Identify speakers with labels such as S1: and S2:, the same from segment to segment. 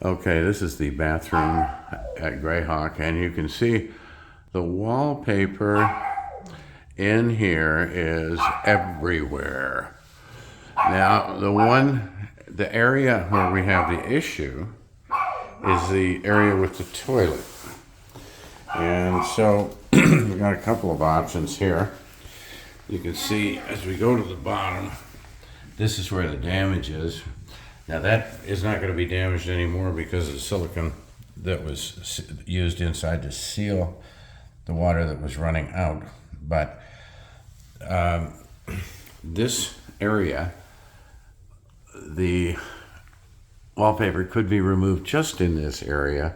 S1: Okay, this is the bathroom at Greyhawk, and you can see the wallpaper in here is everywhere. Now, the area where we have the issue is the area with the toilet. And so we've got a couple of options here. You can see as we go to the bottom, this is where the damage is. Now that is not going to be damaged anymore because of the silicone that was used inside to seal the water that was running out. But this area, the wallpaper could be removed just in this area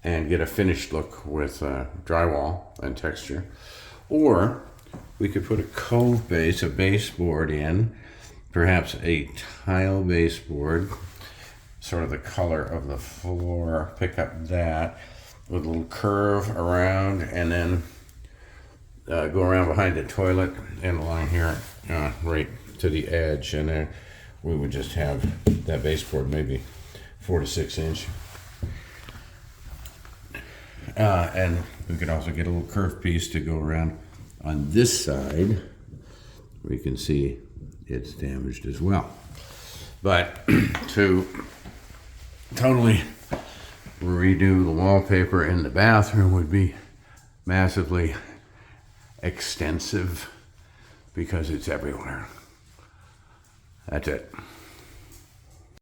S1: and get a finished look with drywall and texture. Or we could put a cove base, a baseboard in, perhaps a tile baseboard, sort of the color of the floor, pick up that with a little curve around, and then go around behind the toilet and along here right to the edge, and then we would just have that baseboard maybe 4 to 6 inch. And we could also get a little curved piece to go around on this side. We can see it's damaged as well. But to totally redo the wallpaper in the bathroom would be massively extensive because it's everywhere. That's it.